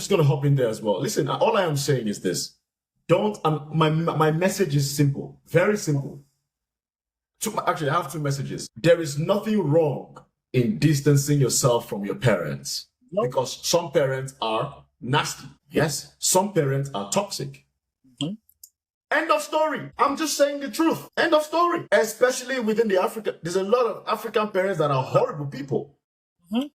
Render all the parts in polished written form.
just going to hop in there as well. Listen, all I am saying is this. My message is simple, very simple. Actually, I have two messages. There is nothing wrong in distancing yourself from your parents. Nope. Because some parents are nasty. Yes, some parents are toxic. Mm-hmm. End of story. I'm just saying the truth. End of story. Especially within the Africa, there's a lot of African parents that are horrible people. Mm-hmm.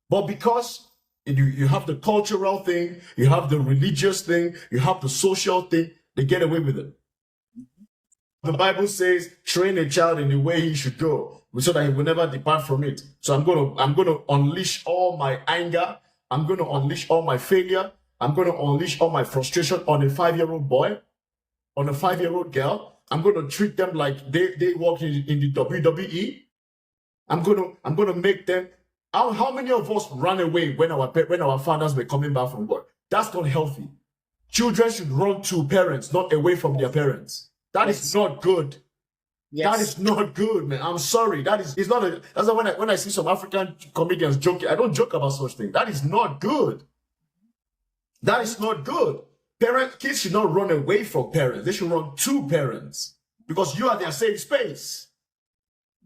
But because you have the cultural thing, you have the religious thing, you have the social thing, they get away with it. The Bible says, train a child in the way he should go, so that he will never depart from it. So I'm gonna unleash all my anger. I'm gonna unleash all my failure. I'm gonna unleash all my frustration on a 5-year-old boy, on a 5-year-old girl. I'm gonna treat them like they work in the WWE. I'm gonna make them. How many of us ran away when our fathers were coming back from work? That's not healthy. Children should run to parents, not away from their parents. That is not good. Yes. That is not good, man. I'm sorry. That's why when I see some African comedians joking, I don't joke about such things. That is not good. That is not good. Kids should not run away from parents. They should run to parents because you are their safe space.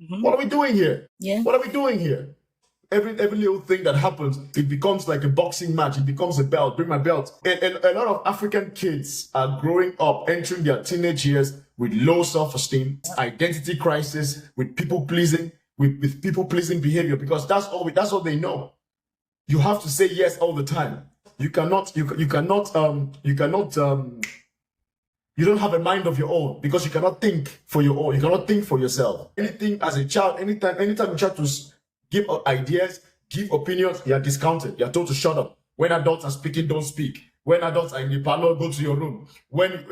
Mm-hmm. What are we doing here? Yeah. What are we doing here? Every little thing that happens, it becomes like a boxing match. It becomes a belt. Bring my belt. And a lot of African kids are growing up, entering their teenage years with low self-esteem, identity crisis, with people pleasing, with people pleasing behavior, because that's all they know. You have to say yes all the time. You don't have a mind of your own because you cannot think for your own. You cannot think for yourself. Anything as a child, anytime you try to give ideas, give opinions, you are discounted. You are told to shut up. When adults are speaking, don't speak. When adults are in the parlor, go to your room. When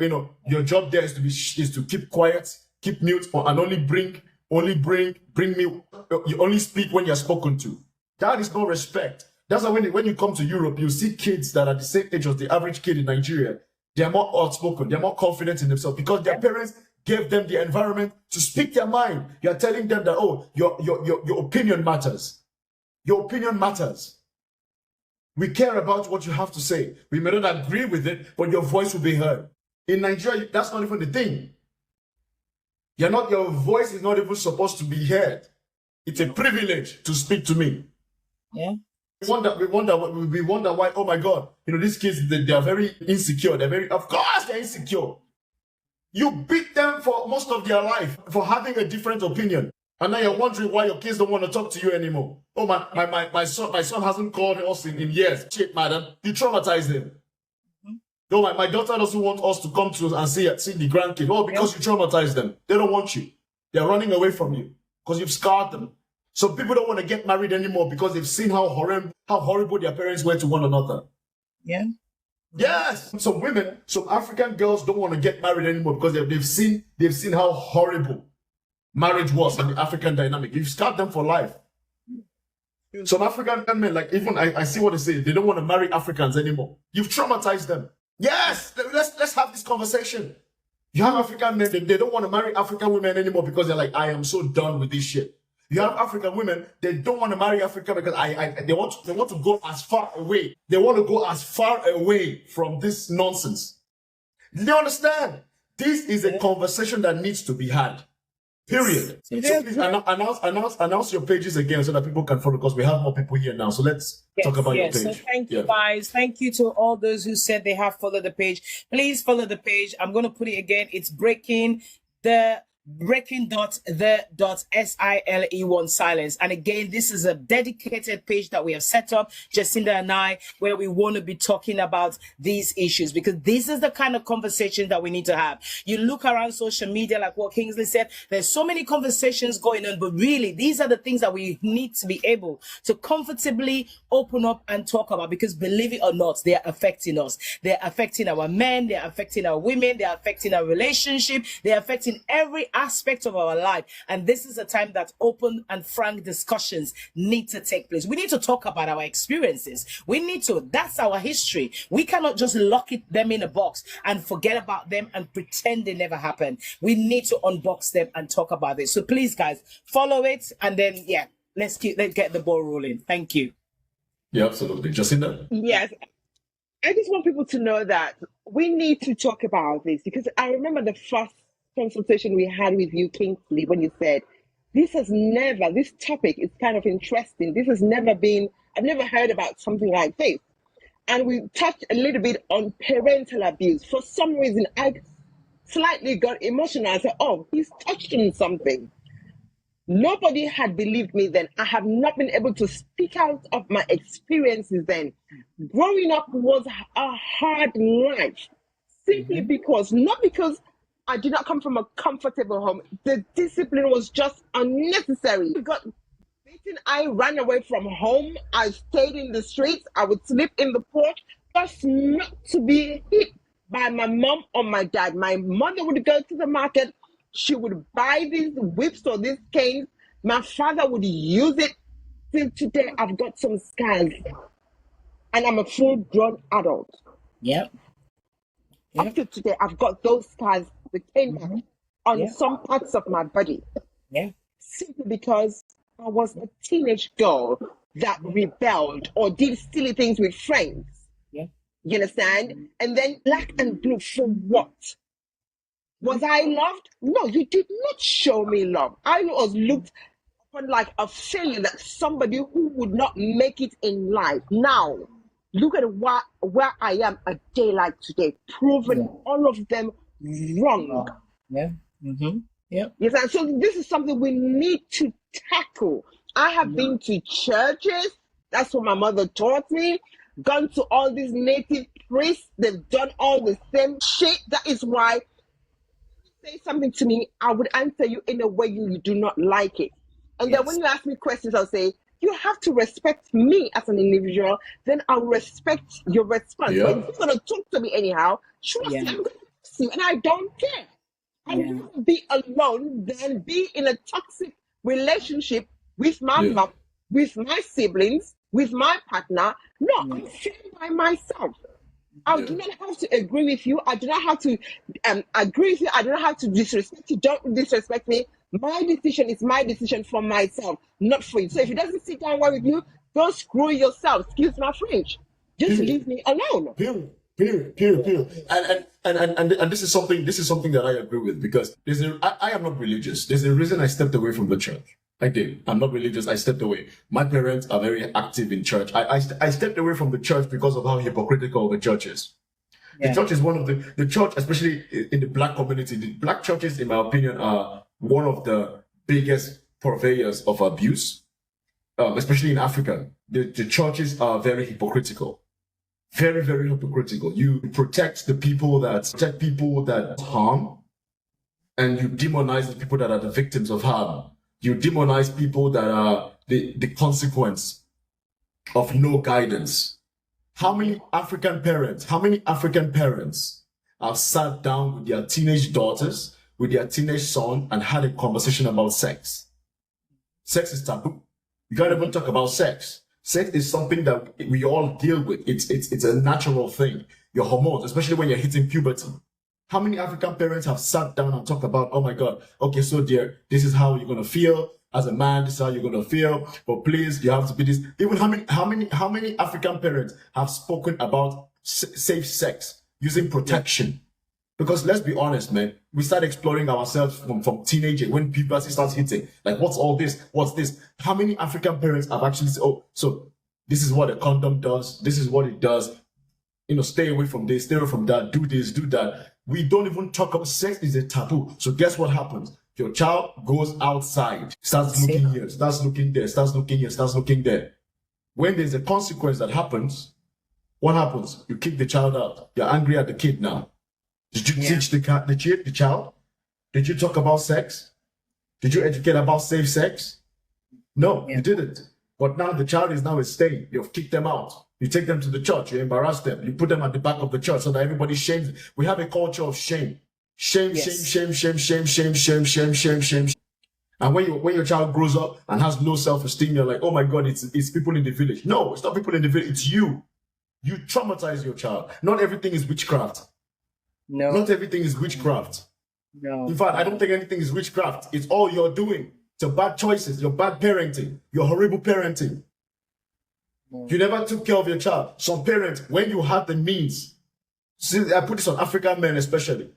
your job there is to keep quiet, keep mute, and only bring me. You only speak when you are spoken to. That is no respect. That's why when you come to Europe, you see kids that are the same age as the average kid in Nigeria. They are more outspoken. They are more confident in themselves because their parents gave them the environment to speak their mind. You are telling them that, oh, your opinion matters. Your opinion matters. We care about what you have to say. We may not agree with it, but your voice will be heard. In Nigeria, that's not even the thing. Your voice is not even supposed to be heard. It's a privilege to speak to me. Yeah. We wonder why, oh my God, these kids, they are very insecure. Of course they're insecure. You beat them for most of their life for having a different opinion. And now you're wondering why your kids don't want to talk to you anymore. Oh, my son hasn't called us in years. Shit, madam, you traumatized him. Mm-hmm. No, my daughter doesn't want us to come to and see the grandkid. Oh, because you traumatized them. They don't want you. They're running away from you because you've scarred them. So people don't want to get married anymore because they've seen how horrible their parents were to one another. Yeah. Yes. Some African girls don't want to get married anymore because they've seen how horrible marriage was in the African dynamic. You've scarred them for life. Some African men, like even I see what they say, they don't want to marry Africans anymore. You've traumatized them. Yes, let's have this conversation. You have African men, they don't want to marry African women anymore because they're like, I am so done with this shit. You have African women, they don't want to marry Africa because they want to go as far away. They want to go as far away from this nonsense. Do you understand? This is a conversation that needs to be had. Period. So please announce your pages again so that people can follow, because we have more people here now. So let's talk about your page. So thank you guys. Thank you to all those who said they have followed the page. Please follow the page. I'm going to put it again. It's breaking the silence. And again, this is a dedicated page that we have set up, Jacinda and I, where we want to be talking about these issues, because this is the kind of conversation that we need to have. You look around social media, like what Kingsley said, there's so many conversations going on, but really these are the things that we need to be able to comfortably open up and talk about, because believe it or not, they are affecting us. They're affecting our men, they're affecting our women, they're affecting our relationship, they're affecting every aspect of our life. And this is a time that open and frank discussions need to take place. We need to talk about our experiences. That's our history. We cannot just lock them in a box and forget about them and pretend they never happened. We need to unbox them and talk about it. So please, guys, follow it, and then let's get the ball rolling. Thank you. Yeah, absolutely. Jacinda? Yes. I just want people to know that we need to talk about this, because I remember the first consultation we had with you, Kingsley, when you said, this topic is kind of interesting. This has never been, I've never heard about something like this. And we touched a little bit on parental abuse. For some reason, I slightly got emotional. I said, oh, he's touched on something. Nobody had believed me then. I have not been able to speak out of my experiences then. Growing up was a hard life, simply because, not because I did not come from a comfortable home. The discipline was just unnecessary. I got beaten. I ran away from home. I stayed in the streets. I would sleep in the porch just not to be hit by my mom or my dad. My mother would go to the market. She would buy these whips or these canes. My father would use it. Till today, I've got some scars. And I'm a full-grown adult. Yep. Up to today, I've got those scars that came back on some parts of my body. Yeah. Simply because I was a teenage girl that rebelled or did silly things with friends. Yeah. You understand? And then black and blue for what? Was I loved? No, you did not show me love. I was looked upon like a failure, like somebody who would not make it in life. Now, look at where I am a day like today, proving all of them wrong. Yeah. Mm-hmm. Yeah. Yes, and so this is something we need to tackle. I have been to churches. That's what my mother taught me. Gone to all these native priests. They've done all the same shit. That is why say something to me, I would answer you in a way you do not like it. And then when you ask me questions, I'll say, you have to respect me as an individual, then I'll respect your response. Yeah. But if you're going to talk to me anyhow, sure, I'm going to ask you, and I don't care. I'd rather be alone than be in a toxic relationship with my mom, with my siblings, with my partner. No, I'm fine by myself. I do not have to agree with you. I do not have to agree with you. I do not have to disrespect you. Don't disrespect me. My decision is my decision for myself, not for you. So if it doesn't sit down well with you, don't screw yourself. Excuse my French. Just leave me alone. Period. And this is something that I agree with, because I am not religious. There's a reason I stepped away from the church. I did. I'm not religious. I stepped away. My parents are very active in church. I stepped away from the church because of how hypocritical the church is. The church is one of the church, especially in the black community. The black churches, in my opinion, are one of the biggest purveyors of abuse, especially in Africa. The churches are very hypocritical. Very, very hypocritical. You protect the people that harm, and you demonize the people that are the victims of harm. You demonize people that are the consequence of no guidance. How many African parents have sat down with their teenage daughters, with their teenage son, and had a conversation about sex? Sex is taboo. You can't even talk about sex. Sex is something that we all deal with. It's a natural thing. Your hormones, especially when you're hitting puberty. How many African parents have sat down and talked about, oh my God, okay, so dear, this is how you're gonna feel as a man. This is how you're gonna feel. But please, you have to be this. Even how many African parents have spoken about safe sex using protection? Because let's be honest, man, we start exploring ourselves from teenager when puberty starts hitting. Like, what's all this? What's this? How many African parents have actually said, oh, so this is what a condom does. This is what it does. You know, stay away from this, stay away from that, do this, do that. We don't even talk about sex is a taboo. So guess what happens? Your child goes outside, starts looking here, starts looking there, starts looking here, starts looking there. When there's a consequence that happens, what happens? You kick the child out. You're angry at the kid now. Did you teach the child? Did you talk about sex? Did you educate about safe sex? No, you didn't. But now the child is now a stain. You've kicked them out. You take them to the church. You embarrass them. You put them at the back of the church so that everybody shames. We have a culture of shame. Shame. And when your child grows up and has low self-esteem, you're like, oh my God, it's people in the village. No, it's not people in the village. It's you. You traumatize your child. Not everything is witchcraft. No. Not everything is witchcraft. No. In fact, I don't think anything is witchcraft. It's all you're doing. It's your bad choices, your bad parenting, your horrible parenting. You never took care of your child. Some parents, when you had the means, see, I put this on African men especially.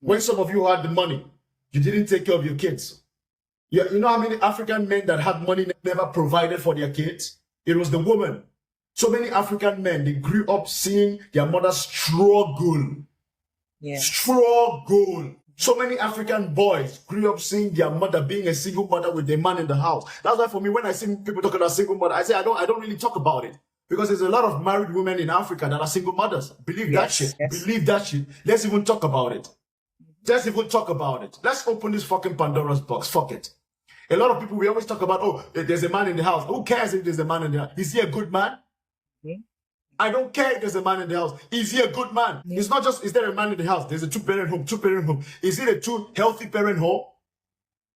When some of you had the money, you didn't take care of your kids. You know how many African men that had money never provided for their kids? It was the woman. So many African men, they grew up seeing their mother struggle. Yeah. Struggle. So many African boys grew up seeing their mother being a single mother with a man in the house. That's why for me, when I see people talking about single mother, I say I don't really talk about it. Because there's a lot of married women in Africa that are single mothers. Believe that shit. Yes. Believe that shit. Let's even talk about it. Let's even talk about it. Let's open this fucking Pandora's box. Fuck it. A lot of people, we always talk about, oh, there's a man in the house. Who cares if there's a man in the house? Is he a good man? I don't care if there's a man in the house. Is he a good man? It's not just, is there a man in the house? There's a two-parent home. Is it a two healthy parent home?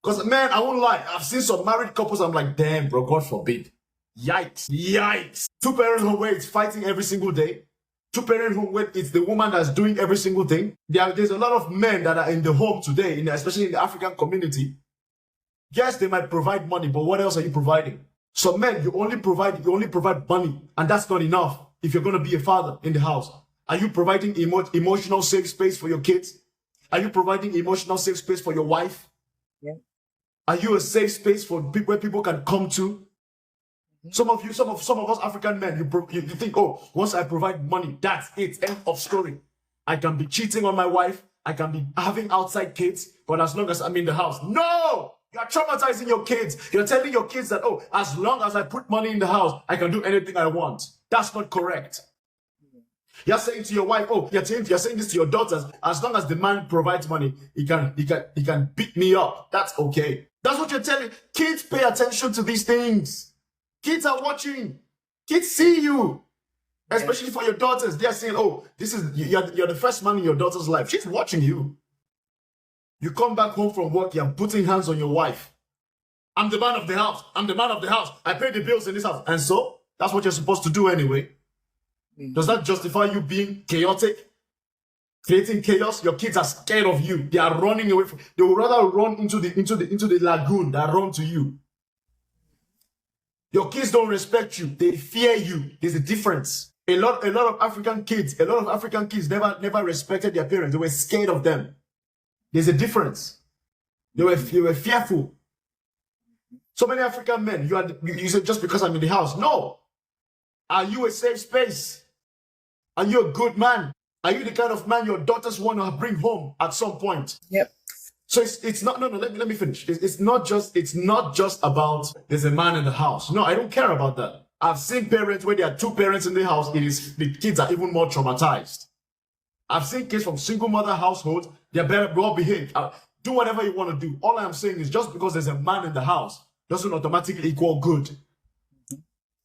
Because, man, I won't lie. I've seen some married couples. I'm like, damn, bro, God forbid. Yikes. Yikes. Two-parent home where it's fighting every single day. Two-parent home where it's the woman that's doing every single thing. There's a lot of men that are in the home today, especially in the African community. Yes, they might provide money, but what else are you providing? So, men, you only provide money, and that's not enough. If you're going to be a father in the house, are you providing emotional safe space for your kids? Are you providing emotional safe space for your wife? Yeah. Are you a safe space for people where people can come to? Some of us African men, you think, oh, once I provide money, that's it, end of story. I can be cheating on my wife, I can be having outside kids, but as long as I'm in the house, no! You're traumatizing your kids. You're telling your kids that, oh, as long as I put money in the house, I can do anything I want. That's not correct. You're saying to your wife, oh, you're saying this to your daughters, as long as the man provides money, he can beat me up. That's okay. That's what you're telling. Kids, pay attention to these things. Kids are watching. Kids see you. Especially for your daughters. They're saying, oh, you're the first man in your daughter's life. She's watching you. You come back home from work, you're putting hands on your wife. I'm the man of the house. I'm the man of the house. I pay the bills in this house. And so, that's what you're supposed to do anyway. Does that justify you being chaotic? Creating chaos? Your kids are scared of you. They are running away from, they would rather run into the lagoon than run to you. Your kids don't respect you. They fear you. There's a difference. A lot of African kids never respected their parents. They were scared of them. There's a difference. They were fearful. So many African men, you said just because I'm in the house. No. Are you a safe space? Are you a good man? Are you the kind of man your daughters want to bring home at some point? Yep. So it's not, no, let me finish. It's not just about there's a man in the house. No, I don't care about that. I've seen parents where there are two parents in the house, the kids are even more traumatized. I've seen kids from single mother households, they're better, well behaved. Do whatever you want to do. All I'm saying is just because there's a man in the house doesn't automatically equal good.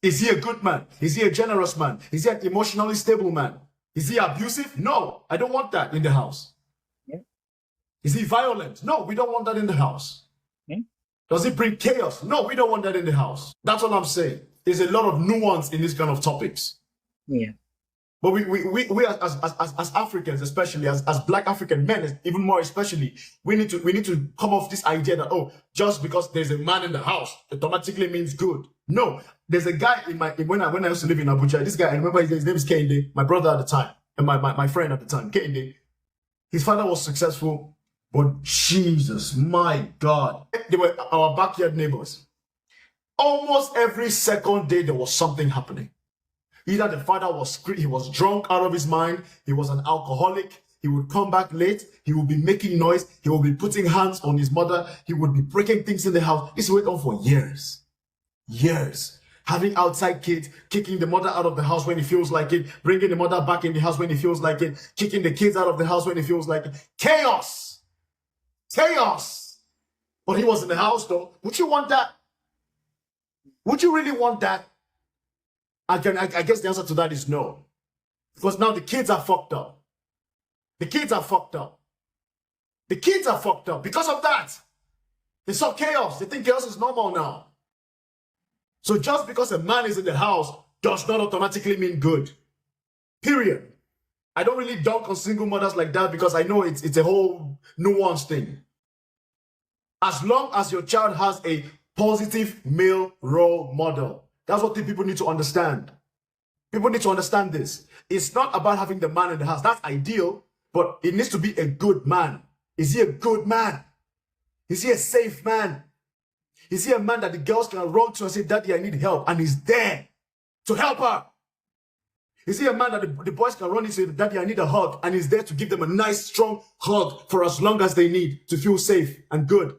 Is he a good man? Is he a generous man? Is he an emotionally stable man? Is he abusive? No, I don't want that in the house. Yeah. Is he violent? No, we don't want that in the house. Yeah. Does it bring chaos? No, we don't want that in the house. That's all I'm saying. There's a lot of nuance in these kind of topics. Yeah. But we as Africans, especially as Black African men, even more especially, we need to come off this idea that, oh, just because there's a man in the house, it automatically means good. No, there's a guy when I used to live in Abuja. This guy, I remember his name is Kende, my brother at the time, and my friend at the time, Kende. His father was successful, but Jesus, my God, they were our backyard neighbors. Almost every second day there was something happening. Either the father he was drunk out of his mind, he was an alcoholic, he would come back late, he would be making noise, he would be putting hands on his mother, he would be breaking things in the house. This went on for years. Years. Having outside kids, kicking the mother out of the house when he feels like it, bringing the mother back in the house when he feels like it, kicking the kids out of the house when he feels like it. Chaos! Chaos! But he was in the house though. Would you want that? Would you really want that? I guess the answer to that is no. Because now the kids are fucked up. The kids are fucked up. The kids are fucked up because of that. They saw chaos. They think chaos is normal now. So just because a man is in the house does not automatically mean good. Period. I don't really dunk on single mothers like that because I know it's a whole nuanced thing. As long as your child has a positive male role model, That's what the people need to understand. People need to understand this. It's not about having the man in the house. That's ideal, but it needs to be a good man. Is he a good man? Is he a safe man? Is he a man that the girls can run to and say, Daddy, I need help, and he's there to help her? Is he a man that the boys can run into, Daddy, I need a hug, and he's there to give them a nice, strong hug for as long as they need to feel safe and good?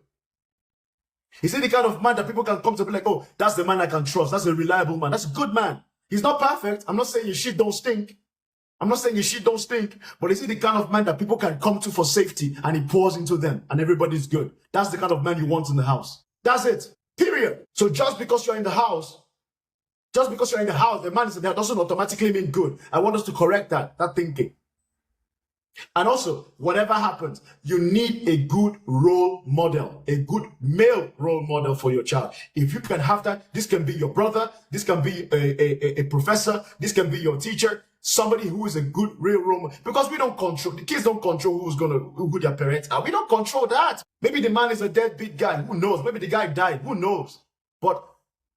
Is he the kind of man that people can come to be like, oh, that's the man I can trust. That's a reliable man. That's a good man. He's not perfect. I'm not saying your shit don't stink. I'm not saying your shit don't stink. But is he the kind of man that people can come to for safety and he pours into them and everybody's good? That's the kind of man you want in the house. That's it. Period. So just because you're in the house, the man is in there doesn't automatically mean good. I want us to correct that thinking. And also, whatever happens, you need a good role model, a good male role model for your child. If you can have that, this can be your brother, this can be a professor, this can be your teacher, somebody who is a good real role model. Because we don't control, the kids don't control who their parents are. We don't control that. Maybe the man is a deadbeat guy, who knows? Maybe the guy died, who knows? But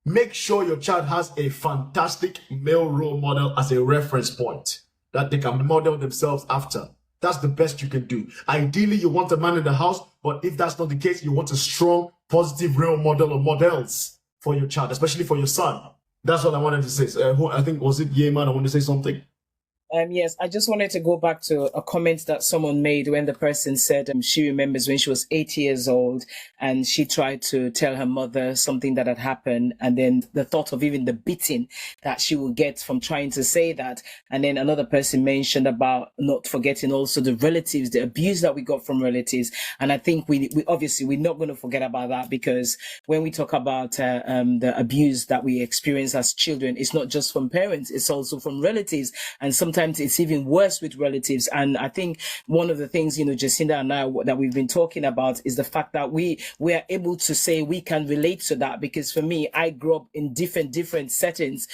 make sure your child has a fantastic male role model as a reference point that they can model themselves after. That's the best you can do. Ideally, you want a man in the house, but if that's not the case, you want a strong, positive role model or models for your child, especially for your son. That's all I wanted to say. I think, was it Yeman? I want to say something. Yes, I just wanted to go back to a comment that someone made when the person said she remembers when she was 8 years old and she tried to tell her mother something that had happened, and then the thought of even the beating that she would get from trying to say that. And then another person mentioned about not forgetting also the relatives, the abuse that we got from relatives. And I think we obviously we're not going to forget about that, because when we talk about the abuse that we experience as children, it's not just from parents, it's also from relatives, and sometimes it's even worse with relatives. And I think one of the things, Jacinda and I, that we've been talking about is the fact that we are able to say we can relate to that. Because for me, I grew up in different settings,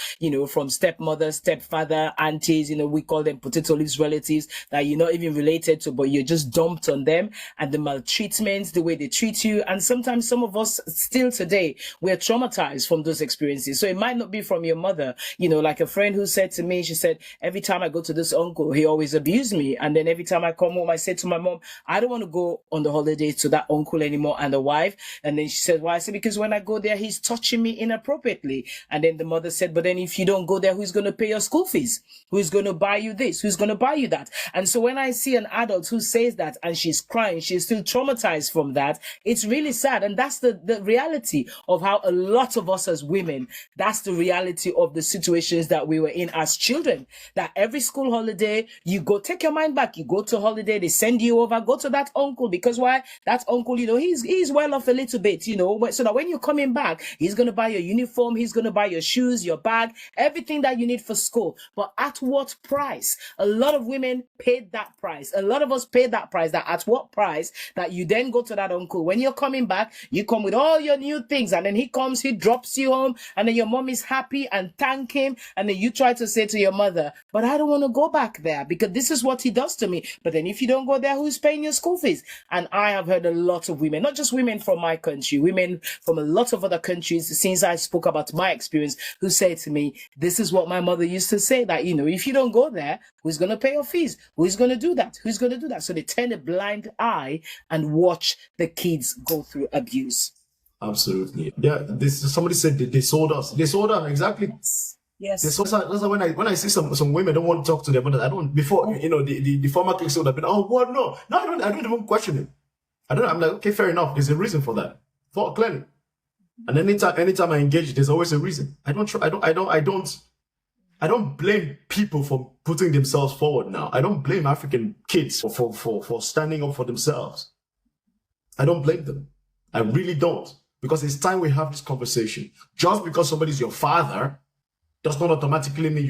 from stepmother, stepfather, aunties, we call them potato leaves relatives that you're not even related to, but you're just dumped on them, and the maltreatment, the way they treat you. And sometimes some of us still today, we're traumatized from those experiences. So it might not be from your mother, like a friend who said to me, she said, every time I go to this uncle, he always abused me. And then every time I come home, I said to my mom, I don't want to go on the holidays to that uncle anymore and the wife. And then she said, why? I said, because when I go there, he's touching me inappropriately. And then the mother said, but then if you don't go there, who's going to pay your school fees? Who's going to buy you this? Who's going to buy you that? And so when I see an adult who says that and she's crying, she's still traumatized from that, it's really sad. And that's the reality of how a lot of us as women, that's the reality of the situations that we were in as children. That every school holiday, you go, take your mind back, you go to holiday, they send you over, go to that uncle. Because why? That uncle, he's well off a little bit, so that when you're coming back, he's going to buy your uniform, he's going to buy your shoes, your bag, everything that you need for school. But at what price? A lot of women paid that price. A lot of us paid that price. That at what price that you then go to that uncle. When you're coming back, you come with all your new things, and then he comes, he drops you home, and then your mom is happy and thank him. And then you try to say to your mother, but I don't want to go back there because this is what he does to me. But then if you don't go there, who's paying your school fees? And I have heard a lot of women, not just women from my country, women from a lot of other countries, since I spoke about my experience, who say to me, this is what my mother used to say, that, if you don't go there, who's going to pay your fees? Who's going to do that? Who's going to do that? So they turn a blind eye and watch the kids go through abuse. Absolutely. Yeah, somebody said they sold us. They sold us, exactly. Yes. That's why when I see some women don't want to talk to them, but I don't, before, the former clicks would have been, oh, what? No, I don't even question it. I'm like, okay, fair enough. There's a reason for that. Clearly. And anytime I engage, there's always a reason. I don't blame people for putting themselves forward now. I don't blame African kids for standing up for themselves. I don't blame them. I really don't. Because it's time we have this conversation. Just because somebody's your father does not automatically mean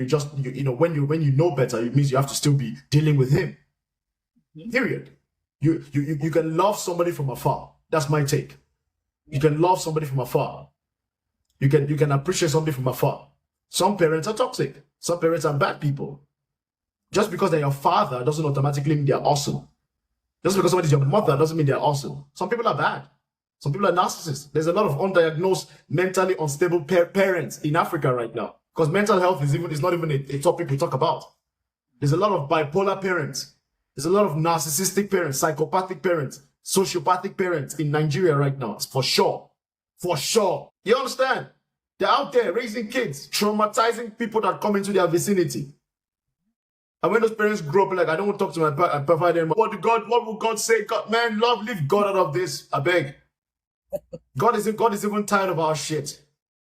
when you know better, it means you have to still be dealing with him. Period. You can love somebody from afar. That's my take. You can love somebody from afar. You can appreciate somebody from afar. Some parents are toxic. Some parents are bad people. Just because they're your father doesn't automatically mean they're awesome. Just because somebody's your mother doesn't mean they're awesome. Some people are bad. Some people are narcissists. There's a lot of undiagnosed, mentally unstable parents in Africa right now. Because mental health is not even a topic we talk about. There's a lot of bipolar parents. There's a lot of narcissistic parents, psychopathic parents, sociopathic parents in Nigeria right now. It's for sure. For sure. You understand? They're out there raising kids, traumatizing people that come into their vicinity. And when those parents grow up, like, I don't want to talk to my provider anymore. What will God say? God, man, leave God out of this. I beg. God is even tired of our shit.